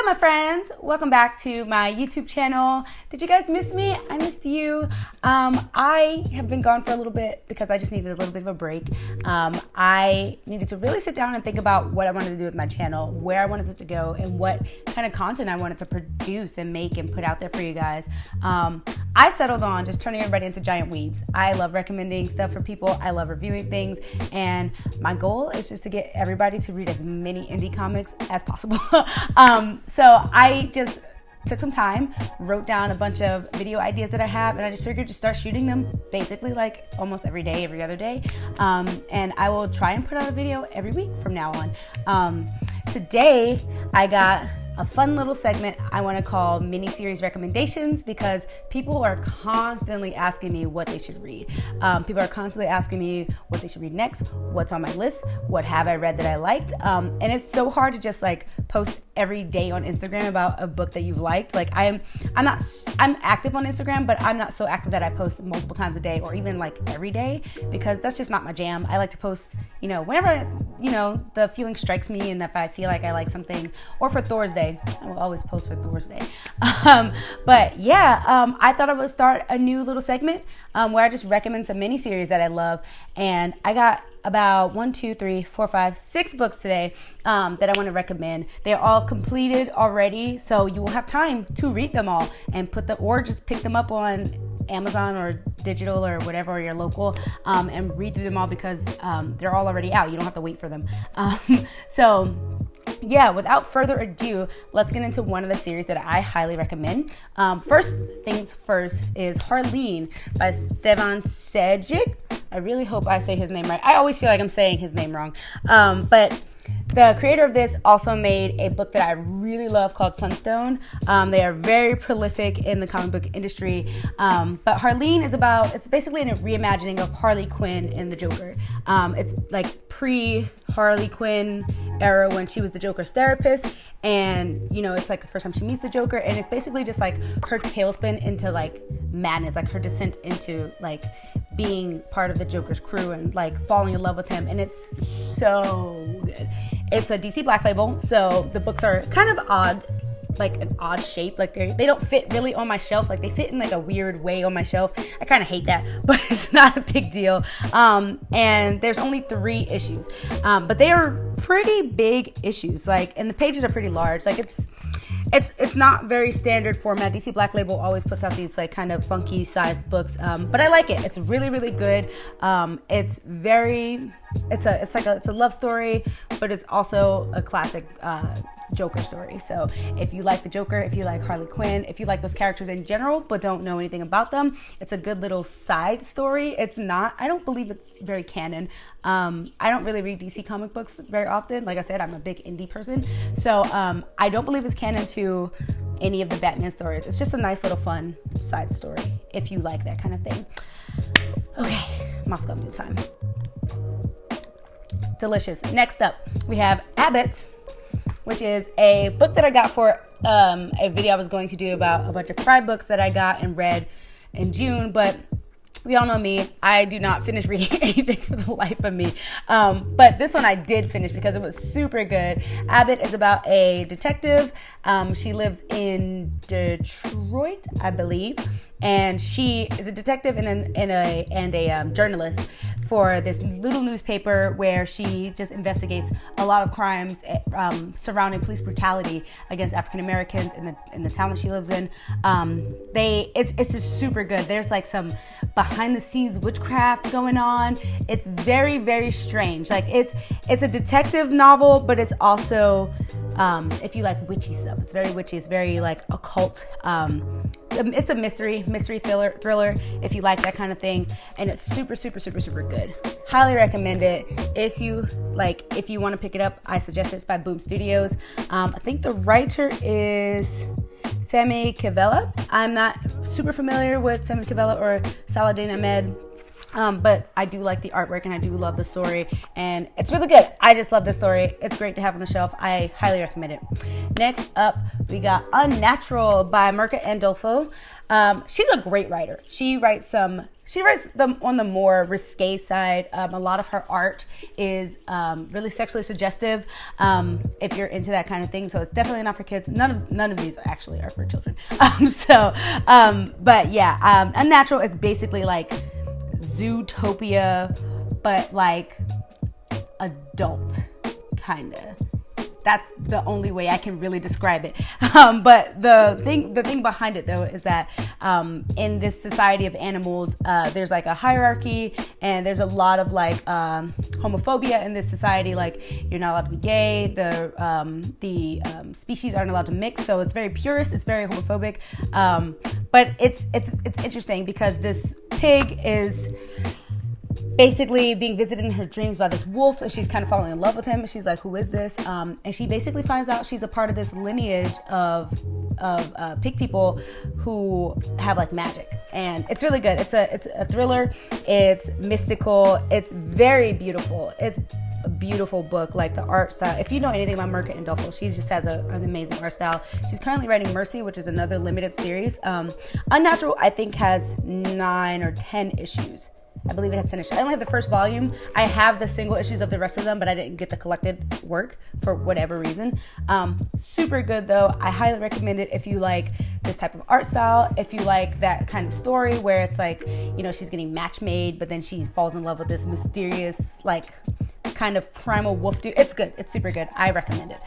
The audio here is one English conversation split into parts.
my friends, welcome back to my YouTube channel. Did you guys miss me? I missed you. I have been gone for a little bit because I just needed a little bit of a break. I needed to really sit down and think about what I wanted to do with my channel, where I wanted it to go, and what kind of content I wanted to produce and make and put out there for you guys. I settled on just turning everybody into giant weebs. I love recommending stuff for people. I love reviewing things, and my goal is just to get everybody to read as many indie comics as possible. So I just took some time, wrote down a bunch of video ideas that I have, and I just figured to start shooting them basically like almost every day, every other day. And I will try and put out a video every week from now on. Today, I got a fun little segment I want to call mini-series recommendations, because people are constantly asking me what they should read. People are constantly asking me what they should read next, what's on my list, what have I read that I liked. And it's so hard to just like post every day on Instagram about a book that you've liked. Like I'm active on Instagram, but I'm not so active that I post multiple times a day or even like every day, because that's just not my jam. I like to post, whenever, the feeling strikes me, and if I feel like I like something, or for Thor's Day. I will always post for Thor's Day. But yeah, I thought I would start a new little segment where I just recommend some miniseries that I love. And I got about 6 books today that I want to recommend. They're all completed already, so you will have time to read them all and or just pick them up on Amazon or digital or whatever, or your local, and read through them all, because they're all already out. You don't have to wait for them. So yeah, without further ado, let's get into one of the series that I highly recommend. First things first is Harleen by Stefan Sejic. I really hope I say his name right. I always feel like I'm saying his name wrong. But the creator of this also made a book that I really love called Sunstone. They are very prolific in the comic book industry. But Harleen it's basically a reimagining of Harley Quinn and the Joker. It's like pre-Harley Quinn era when she was the Joker's therapist. And, it's like the first time she meets the Joker. And it's basically just like her tailspin into like madness, like her descent into like being part of the Joker's crew and like falling in love with him. And it's so good. It's a DC Black Label, so the books are kind of odd, like an odd shape. Like they don't fit really on my shelf. Like they fit in like a weird way on my shelf. I kind of hate that, but it's not a big deal. And there's only 3 issues, but they are pretty big issues. Like, and the pages are pretty large. Like it's not very standard format. DC Black Label always puts out these like kind of funky sized books, but I like it. It's really, really good. It's a love story, but it's also a classic Joker story. So if you like the Joker, if you like Harley Quinn, if you like those characters in general but don't know anything about them, it's a good little side story. I don't believe it's very canon. I don't really read DC comic books very often. Like I said, I'm a big indie person. So I don't believe it's canon to any of the Batman stories. It's just a nice little fun side story if you like that kind of thing. Okay, Moscow Mule time. Delicious. Next up, we have Abbott, which is a book that I got for a video I was going to do about a bunch of Pride books that I got and read in June. But we all know me, I do not finish reading anything for the life of me. But this one I did finish because it was super good. Abbott is about a detective. She lives in Detroit, I believe. And she is a detective and a journalist for this little newspaper where she just investigates a lot of crimes surrounding police brutality against African Americans in the town that she lives in. It's just super good. There's like some behind the scenes witchcraft going on. It's very, very strange. Like it's a detective novel, but it's also if you like witchy stuff, it's very witchy. It's very like occult. It's a mystery thriller if you like that kind of thing, and it's super, super, super, super good. Highly recommend it. If you want to pick it up, I suggest it's by Boom Studios. I think the writer is Sami Kivelä. I'm not super familiar with Sami Kivelä or Saladin Ahmed, but I do like the artwork and I do love the story, and it's really good. I just love this story. It's great to have on the shelf. I highly recommend it. Next up, we got Unnatural by Mirka Andolfo. She's a great writer. She writes them on the more risque side. A lot of her art is really sexually suggestive, if you're into that kind of thing. So it's definitely not for kids. None of these actually are for children. But yeah, Unnatural is basically like Zootopia, but like adult, kind of. That's the only way I can really describe it. But the thing behind it, though, is that in this society of animals, there's like a hierarchy, and there's a lot of like homophobia in this society. Like, you're not allowed to be gay. The species aren't allowed to mix, so it's very purist. It's very homophobic. But it's interesting because this pig is basically being visited in her dreams by this wolf, and she's kind of falling in love with him. She's like, who is this? And she basically finds out she's a part of this lineage of pig people who have like magic, and it's really good. It's a thriller. It's mystical. It's very beautiful. It's a beautiful book. Like the art style, if you know anything about Mirka Andolfo, she just has an amazing art style. She's currently writing Mercy, which is another limited series. Unnatural, I think, has 9 or 10 issues. I believe it has 10 issues. I only have the first volume. I have the single issues of the rest of them, but I didn't get the collected work for whatever reason. Super good, though. I highly recommend it if you like this type of art style, if you like that kind of story where it's like, you know, she's getting match made, but then she falls in love with this mysterious, like, kind of primal wolf dude. It's good. It's super good. I recommend it.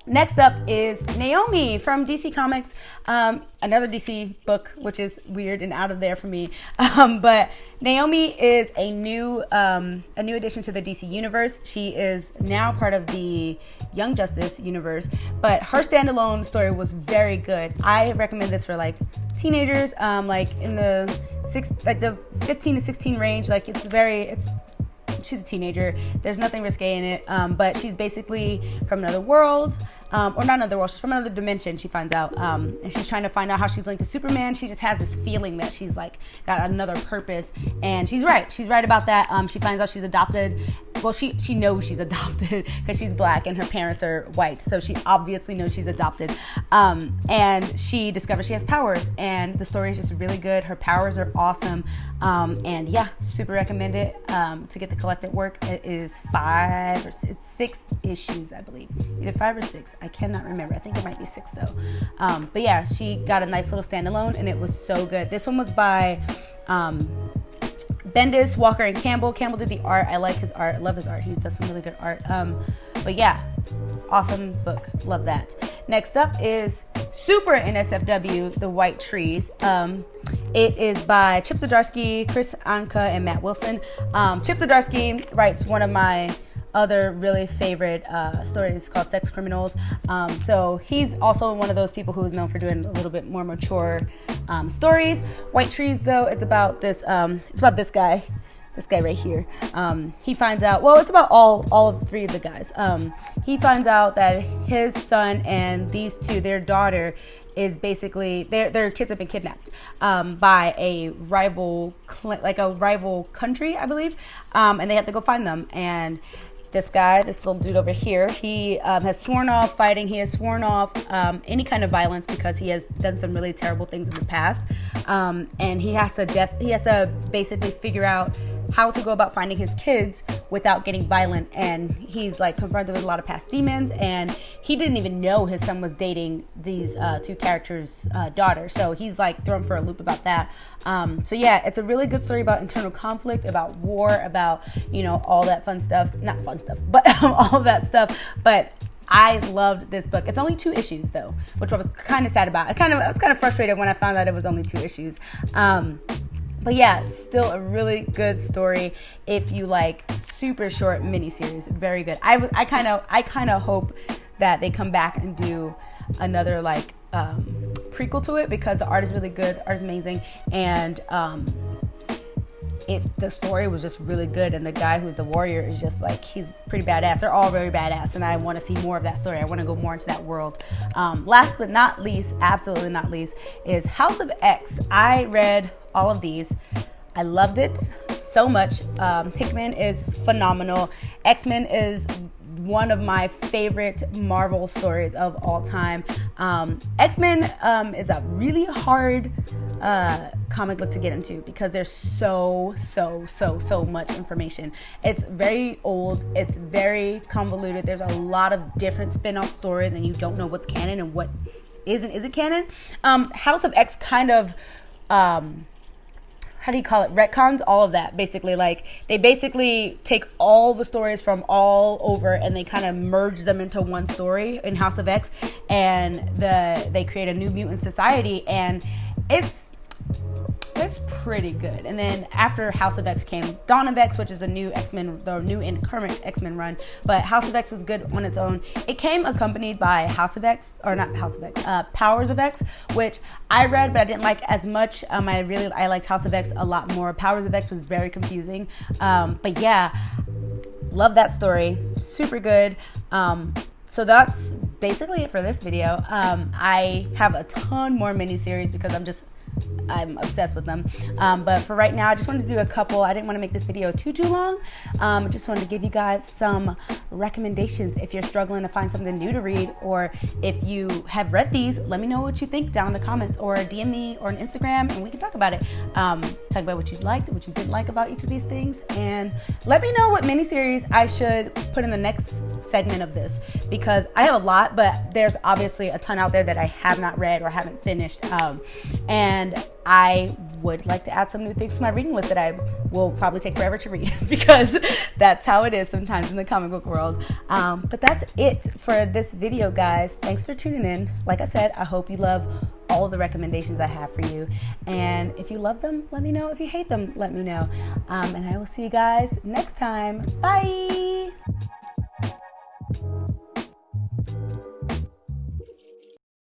Next up is Naomi from DC Comics, another DC book, which is weird and out of there for me. But Naomi is a new addition to the DC universe. She is now part of the Young Justice universe, but her standalone story was very good. I recommend this for like teenagers, like in the 15 to 16 range. Like she's a teenager. There's nothing risque in it, but she's basically from another world. Or not another world, she's from another dimension, she finds out, and she's trying to find out how she's linked to Superman. She just has this feeling that she's like got another purpose, and she's right about that. She finds out she's adopted. Well, she knows she's adopted because she's black and her parents are white, so she obviously knows she's adopted. And she discovers she has powers, and the story is just really good. Her powers are awesome, and yeah, super recommend it. To get the collected work, it is 6 issues, I believe, either 5 or 6. I cannot remember. I think it might be 6 though. But yeah, she got a nice little standalone, and it was so good. This one was by Bendis, Walker, and Campbell. Campbell did the art. I like his art. I love his art. He does some really good art. But yeah, awesome book. Love that. Next up is super NSFW, The White Trees. It is by Chip Zdarsky, Chris Anka, and Matt Wilson. Chip Zdarsky writes one of my other really favorite stories called Sex Criminals. So he's also one of those people who is known for doing a little bit more mature stories. White Trees, though, it's about this guy right here. He finds out, well, it's about all of 3 of the guys. He finds out that his son and these 2, their daughter, is basically their kids have been kidnapped by a rival country, I believe, and they have to go find them. And this little dude over here, he has sworn off fighting. He has sworn off any kind of violence because he has done some really terrible things in the past. And he has to basically figure out how to go about finding his kids without getting violent. And he's like confronted with a lot of past demons, and he didn't even know his son was dating these 2 characters' daughter. So he's like thrown for a loop about that. So yeah, it's a really good story about internal conflict, about war, about, you know, all that fun stuff. Not fun stuff, but all that stuff. But I loved this book. It's only 2 issues though, which I was kind of sad about. I was kind of frustrated when I found out it was only 2 issues. But yeah, still a really good story if you like super short miniseries. Very good. I kind of hope that they come back and do another like prequel to it, because the art is really good. The art is amazing, and the story was just really good, and the guy who's the warrior is just like, he's pretty badass. They're all very badass, and I want to see more of that story. I want to go more into that world. Last but not least, absolutely not least, is House of X. I read all of these. I loved it so much. Hickman is phenomenal. X-Men is one of my favorite Marvel stories of all time. X-Men is a really hard comic book to get into because there's so much information. It's very old, it's very convoluted, there's a lot of different spin-off stories, and you don't know what's canon and what isn't canon. House of X kind of how do you call it, retcons all of that, basically. Like, they basically take all the stories from all over and they kind of merge them into one story in House of X, and they create a new mutant society, and it's pretty good. And then after House of X came Dawn of X, which is the new X-Men, the new and current X-Men run. But House of X was good on its own. It came accompanied by House of X, or not House of X, Powers of X, which I read, but I didn't like as much. I liked House of X a lot more. Powers of X was very confusing. But yeah, love that story. Super good. So that's basically it for this video. I have a ton more miniseries because I'm obsessed with them. But for right now, I just wanted to do a couple. I didn't want to make this video too long. I just wanted to give you guys some recommendations if you're struggling to find something new to read, or if you have read these, let me know what you think down in the comments, or DM me or on Instagram and we can talk about it. Talk about what you liked, what you didn't like about each of these things, and let me know what miniseries I should put in the next segment of this, because I have a lot, but there's obviously a ton out there that I have not read or haven't finished. And I would like to add some new things to my reading list that I will probably take forever to read because that's how it is sometimes in the comic book world. But that's it for this video, guys. Thanks for tuning in. Like I said, I hope you love all of the recommendations I have for you. And if you love them, let me know. If you hate them, let me know. And I will see you guys next time. Bye.